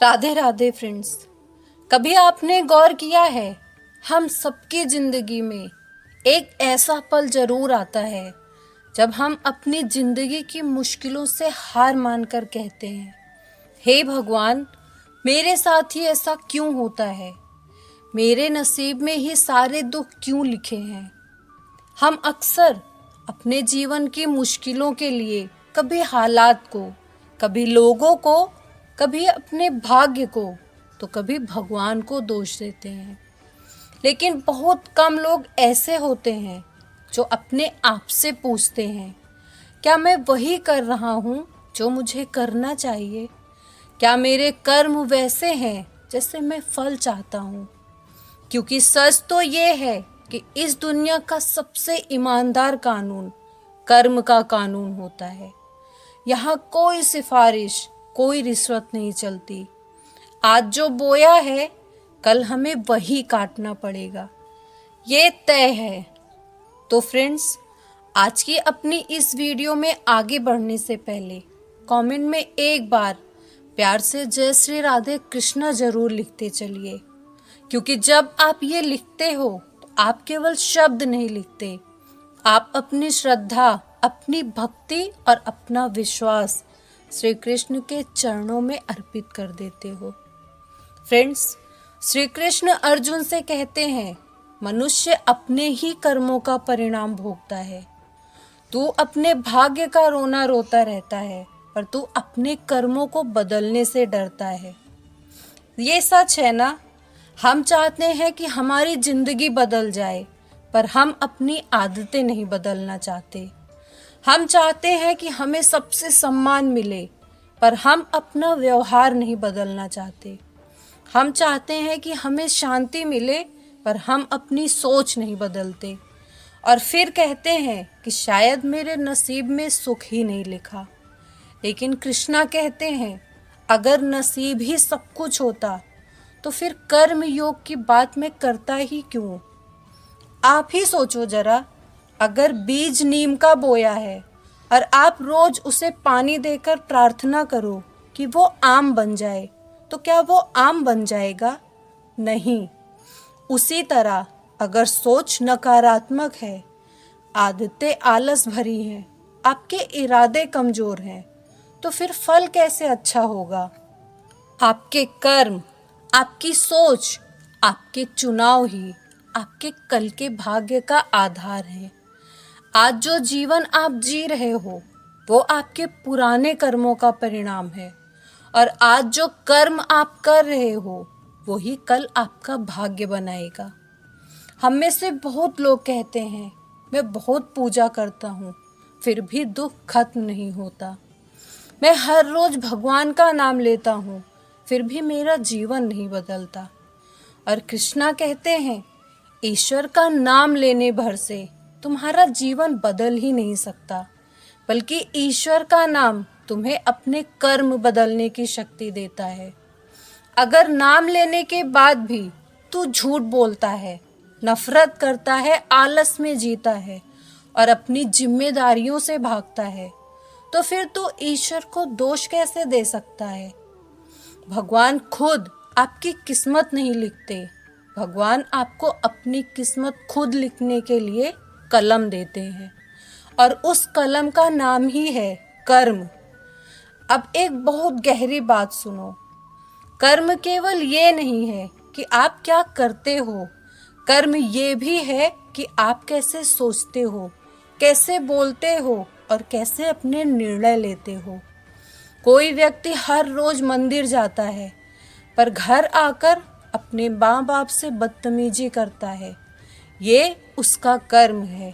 Radhe Radhe friends. कभी आपने गौर किया है, हम सबकी जिंदगी में एक ऐसा पल जरूर आता है जब हम अपनी जिंदगी की मुश्किलों से हार मानकर कहते हैं, हे भगवान, मेरे साथ ही ऐसा क्यों होता है, मेरे नसीब में ही सारे दुख क्यों लिखे हैं। हम अक्सर अपने जीवन की मुश्किलों के लिए कभी हालात को, कभी लोगों को, कभी अपने भाग्य को, तो कभी भगवान को दोष देते हैं। लेकिन बहुत कम लोग ऐसे होते हैं जो अपने आप से पूछते हैं, क्या मैं वही कर रहा हूँ जो मुझे करना चाहिए? क्या मेरे कर्म वैसे हैं जैसे मैं फल चाहता हूँ? क्योंकि सच तो ये है कि इस दुनिया का सबसे ईमानदार कानून कर्म का कानून होता है। यहाँ कोई सिफारिश, कोई रिश्वत नहीं चलती। आज जो बोया है, कल हमें वही काटना पड़ेगा, ये तय है। तो फ्रेंड्स, आज की अपनी इस वीडियो में आगे बढ़ने से पहले कमेंट में एक बार प्यार से जय श्री राधे कृष्णा जरूर लिखते चलिए, क्योंकि जब आप ये लिखते हो तो आप केवल शब्द नहीं लिखते, आप अपनी श्रद्धा, अपनी भक्ति और अपना विश्वास श्री कृष्ण के चरणों में अर्पित कर देते हो। फ्रेंड्स, श्री कृष्ण अर्जुन से कहते हैं, मनुष्य अपने ही कर्मों का परिणाम भोगता है। तू अपने भाग्य का रोना रोता रहता है, पर तू अपने कर्मों को बदलने से डरता है। ये सच है ना? हम चाहते हैं कि हमारी जिंदगी बदल जाए, पर हम अपनी आदतें नहीं बदलना चाहते। हम चाहते हैं कि हमें सबसे सम्मान मिले, पर हम अपना व्यवहार नहीं बदलना चाहते। हम चाहते हैं कि हमें शांति मिले, पर हम अपनी सोच नहीं बदलते। और फिर कहते हैं कि शायद मेरे नसीब में सुख ही नहीं लिखा। लेकिन कृष्णा कहते हैं, अगर नसीब ही सब कुछ होता तो फिर कर्म योग की बात मैं करता ही क्यों? आप ही सोचो जरा, अगर बीज नीम का बोया है और आप रोज उसे पानी देकर प्रार्थना करो कि वो आम बन जाए, तो क्या वो आम बन जाएगा? नहीं। उसी तरह अगर सोच नकारात्मक है, आदतें आलस भरी हैं, आपके इरादे कमजोर हैं, तो फिर फल कैसे अच्छा होगा? आपके कर्म, आपकी सोच, आपके चुनाव ही आपके कल के भाग्य का आधार है। आज जो जीवन आप जी रहे हो, वो आपके पुराने कर्मों का परिणाम है, और आज जो कर्म आप कर रहे हो, वही कल आपका भाग्य बनाएगा। हम में से बहुत लोग कहते हैं, मैं बहुत पूजा करता हूँ, फिर भी दुख खत्म नहीं होता। मैं हर रोज भगवान का नाम लेता हूँ, फिर भी मेरा जीवन नहीं बदलता। और कृष्णा कहते हैं, ईश्वर का नाम लेने भर से तुम्हारा जीवन बदल ही नहीं सकता, बल्कि ईश्वर का नाम तुम्हें अपने कर्म बदलने की शक्ति देता है। अगर नाम लेने के बाद भी तू झूठ बोलता है, नफरत करता है, आलस में जीता है और अपनी जिम्मेदारियों से भागता है, तो फिर तू ईश्वर को दोष कैसे दे सकता है? भगवान खुद आपकी किस्मत नहीं लिखते, भगवान आपको अपनी किस्मत खुद लिखने के लिए कलम देते हैं, और उस कलम का नाम ही है कर्म। अब एक बहुत गहरी बात सुनो, कर्म केवल ये नहीं है कि आप क्या करते हो, कर्म ये भी है कि आप कैसे सोचते हो, कैसे बोलते हो और कैसे अपने निर्णय लेते हो। कोई व्यक्ति हर रोज मंदिर जाता है, पर घर आकर अपने माँ बाप से बदतमीजी करता है, ये उसका कर्म है।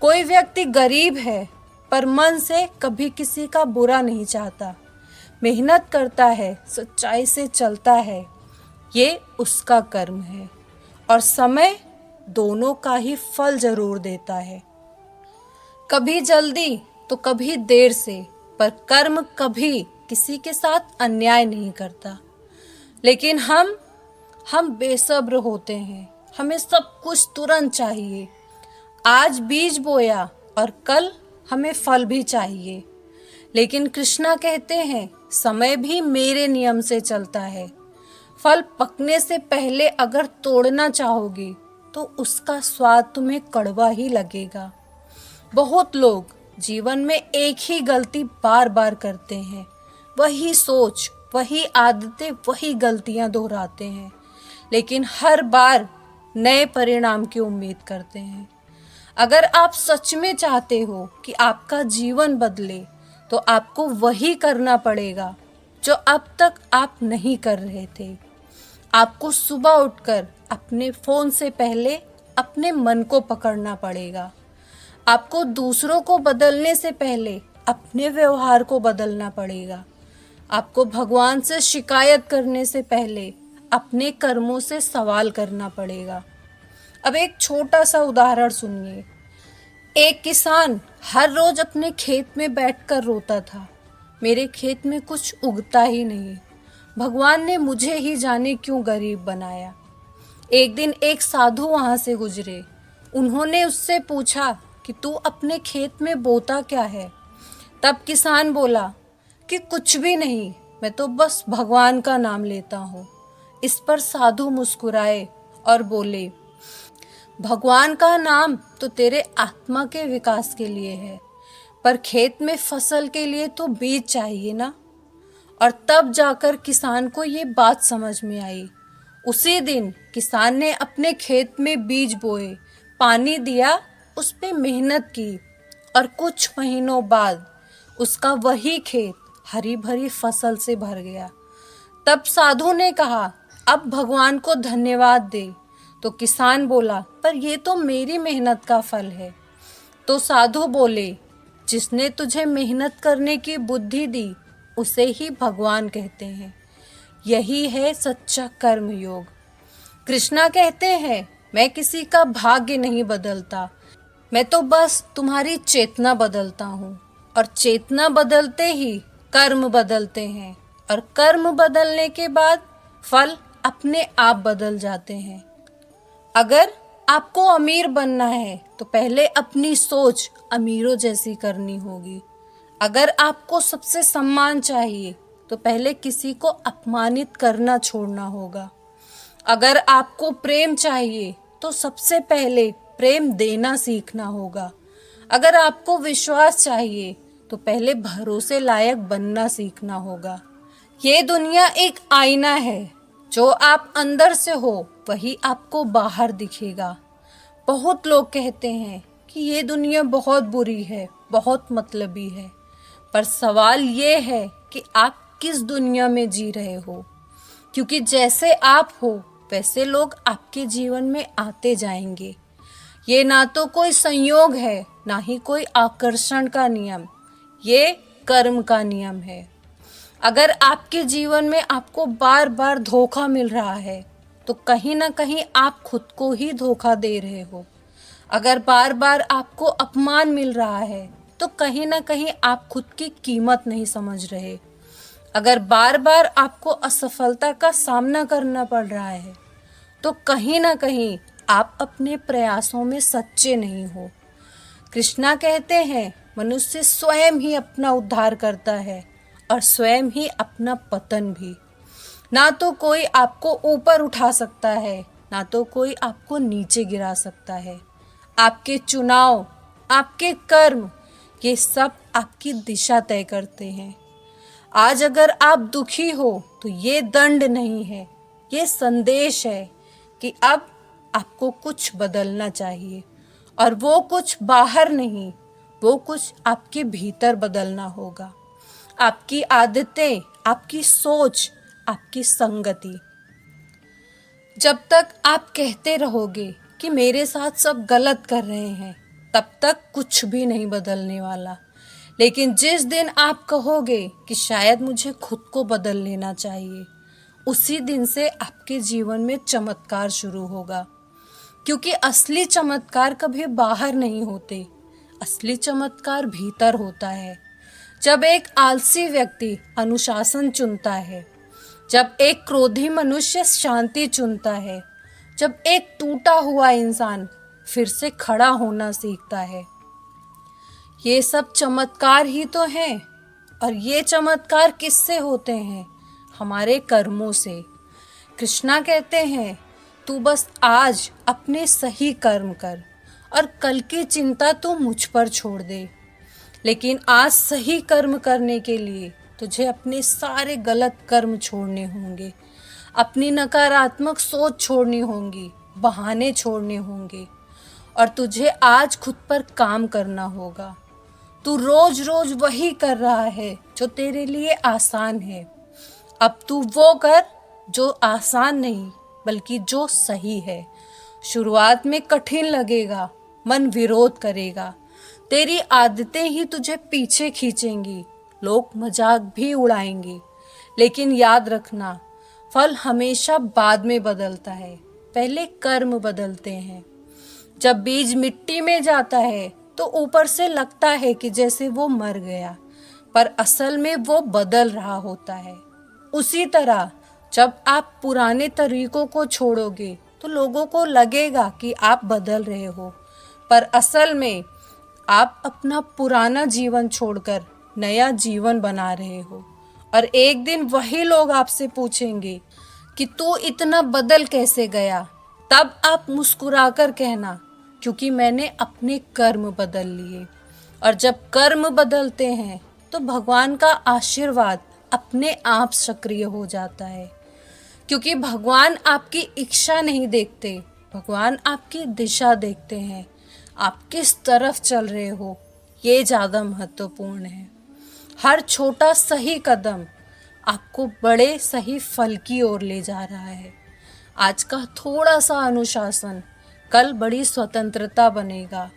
कोई व्यक्ति गरीब है, पर मन से कभी किसी का बुरा नहीं चाहता, मेहनत करता है, सच्चाई से चलता है, ये उसका कर्म है। और समय दोनों का ही फल जरूर देता है, कभी जल्दी तो कभी देर से, पर कर्म कभी किसी के साथ अन्याय नहीं करता। लेकिन हम बेसब्र होते हैं, हमें सब कुछ तुरंत चाहिए। आज बीज बोया और कल हमें फल भी चाहिए। लेकिन कृष्णा कहते हैं, समय भी मेरे नियम से चलता है। फल पकने से पहले अगर तोड़ना चाहोगे तो उसका स्वाद तुम्हें कड़वा ही लगेगा। बहुत लोग जीवन में एक ही गलती बार बार करते हैं, वही सोच, वही आदतें, वही गलतियां दोहराते हैं, लेकिन हर बार नए परिणाम की उम्मीद करते हैं। अगर आप सच में चाहते हो कि आपका जीवन बदले तो आपको वही करना पड़ेगा जो अब तक आप नहीं कर रहे थे। आपको सुबह उठकर अपने फोन से पहले अपने मन को पकड़ना पड़ेगा। आपको दूसरों को बदलने से पहले अपने व्यवहार को बदलना पड़ेगा। आपको भगवान से शिकायत करने से पहले अपने कर्मों से सवाल करना पड़ेगा। अब एक छोटा सा उदाहरण सुनिए। एक किसान हर रोज अपने खेत में बैठकर रोता था, मेरे खेत में कुछ उगता ही नहीं, भगवान ने मुझे ही जाने क्यों गरीब बनाया। एक दिन एक साधु वहां से गुजरे। उन्होंने उससे पूछा कि तू अपने खेत में बोता क्या है। तब किसान बोला कि कुछ भी नहीं, मैं तो बस भगवान का नाम लेता हूँ। इस पर साधु मुस्कुराए और बोले, भगवान का नाम तो तेरे आत्मा के विकास के लिए है, पर खेत में फसल के लिए तो बीज चाहिए ना। और तब जाकर किसान को ये बात समझ में आई। उसी दिन किसान ने अपने खेत में बीज बोए, पानी दिया, उस पे मेहनत की और कुछ महीनों बाद उसका वही खेत हरी भरी फसल से भर गया। तब साधु ने कहा, अब भगवान को धन्यवाद दे। तो किसान बोला, पर ये तो मेरी मेहनत का फल है। तो साधु बोले, जिसने तुझे मेहनत करने की बुद्धि दी उसे ही भगवान कहते हैं। यही है सच्चा कर्म योग। कृष्णा कहते हैं, मैं किसी का भाग्य नहीं बदलता, मैं तो बस तुम्हारी चेतना बदलता हूँ। और चेतना बदलते ही कर्म बदलते हैं, और कर्म बदलने के बाद फल अपने आप बदल जाते हैं। अगर आपको अमीर बनना है तो पहले अपनी सोच अमीरों जैसी करनी होगी। अगर आपको सबसे सम्मान चाहिए तो पहले किसी को अपमानित करना छोड़ना होगा। अगर आपको प्रेम चाहिए तो सबसे पहले प्रेम देना सीखना होगा। अगर आपको विश्वास चाहिए तो पहले भरोसे लायक बनना सीखना होगा। ये दुनिया एक आईना है, जो आप अंदर से हो वही आपको बाहर दिखेगा। बहुत लोग कहते हैं कि ये दुनिया बहुत बुरी है, बहुत मतलबी है, पर सवाल ये है कि आप किस दुनिया में जी रहे हो, क्योंकि जैसे आप हो वैसे लोग आपके जीवन में आते जाएंगे। ये ना तो कोई संयोग है, ना ही कोई आकर्षण का नियम, ये कर्म का नियम है। अगर आपके जीवन में आपको बार बार धोखा मिल रहा है तो कहीं ना कहीं आप खुद को ही धोखा दे रहे हो। अगर बार बार आपको अपमान मिल रहा है तो कहीं ना कहीं आप खुद की कीमत नहीं समझ रहे। अगर बार बार आपको असफलता का सामना करना पड़ रहा है तो कहीं ना कहीं आप अपने प्रयासों में सच्चे नहीं हो। कृष्णा कहते हैं, मनुष्य स्वयं ही अपना उद्धार करता है और स्वयं ही अपना पतन भी। ना तो कोई आपको ऊपर उठा सकता है, ना तो कोई आपको नीचे गिरा सकता है। आपके चुनाव, आपके कर्म, ये सब आपकी दिशा तय करते हैं। आज अगर आप दुखी हो तो ये दंड नहीं है, ये संदेश है कि अब आपको कुछ बदलना चाहिए। और वो कुछ बाहर नहीं, वो कुछ आपके भीतर बदलना होगा। आपकी आदतें, आपकी सोच, आपकी संगति। जब तक आप कहते रहोगे कि मेरे साथ सब गलत कर रहे हैं, तब तक कुछ भी नहीं बदलने वाला। लेकिन जिस दिन आप कहोगे कि शायद मुझे खुद को बदल लेना चाहिए, उसी दिन से आपके जीवन में चमत्कार शुरू होगा। क्योंकि असली चमत्कार कभी बाहर नहीं होते, असली चमत्कार भीतर होता है। जब एक आलसी व्यक्ति अनुशासन चुनता है, जब एक क्रोधी मनुष्य शांति चुनता है, जब एक टूटा हुआ इंसान फिर से खड़ा होना सीखता है, ये सब चमत्कार ही तो हैं। और ये चमत्कार किससे होते हैं? हमारे कर्मों से। कृष्णा कहते हैं, तू बस आज अपने सही कर्म कर और कल की चिंता तू मुझ पर छोड़ दे। लेकिन आज सही कर्म करने के लिए तुझे अपने सारे गलत कर्म छोड़ने होंगे, अपनी नकारात्मक सोच छोड़नी होगी, बहाने छोड़ने होंगे और तुझे आज खुद पर काम करना होगा। तू रोज रोज वही कर रहा है जो तेरे लिए आसान है। अब तू वो कर जो आसान नहीं बल्कि जो सही है। शुरुआत में कठिन लगेगा, मन विरोध करेगा, तेरी आदतें ही तुझे पीछे खींचेंगी, लोग मजाक भी उड़ाएंगे। लेकिन याद रखना, फल हमेशा बाद में बदलता है, पहले कर्म बदलते हैं। जब बीज मिट्टी में जाता है तो ऊपर से लगता है कि जैसे वो मर गया, पर असल में वो बदल रहा होता है। उसी तरह जब आप पुराने तरीकों को छोड़ोगे तो लोगों को लगेगा कि आप बदल रहे हो, पर असल में आप अपना पुराना जीवन छोड़कर नया जीवन बना रहे हो। और एक दिन वही लोग आपसे पूछेंगे कि तू इतना बदल कैसे गया? तब आप मुस्कुराकर कहना, क्योंकि मैंने अपने कर्म बदल लिए। और जब कर्म बदलते हैं तो भगवान का आशीर्वाद अपने आप सक्रिय हो जाता है, क्योंकि भगवान आपकी इच्छा नहीं देखते, भगवान आपकी दिशा देखते हैं। आप किस तरफ चल रहे हो ये ज़्यादा महत्वपूर्ण है। हर छोटा सही कदम आपको बड़े सही फल की ओर ले जा रहा है। आज का थोड़ा सा अनुशासन कल बड़ी स्वतंत्रता बनेगा।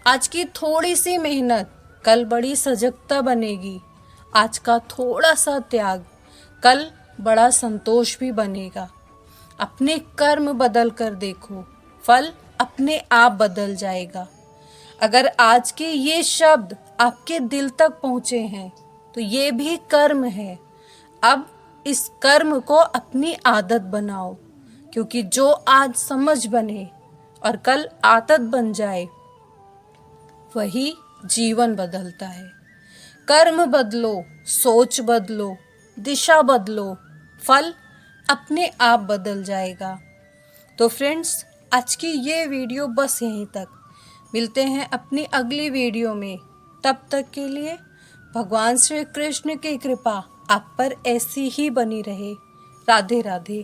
आज की थोड़ी सी मेहनत कल बड़ी सजगता बनेगी। आज का थोड़ा सा त्याग कल बड़ा संतोष भी बनेगा। अपने कर्म बदल कर देखो, फल अपने आप बदल जाएगा। अगर आज के ये शब्द आपके दिल तक पहुँचे हैं तो ये भी कर्म है। अब इस कर्म को अपनी आदत बनाओ, क्योंकि जो आज समझ बने और कल आदत बन जाए वही जीवन बदलता है। कर्म बदलो, सोच बदलो, दिशा बदलो, फल अपने आप बदल जाएगा। तो फ्रेंड्स, आज की ये वीडियो बस यहीं तक। मिलते हैं अपनी अगली वीडियो में। तब तक के लिए भगवान श्री कृष्ण की कृपा आप पर ऐसी ही बनी रहे। राधे राधे।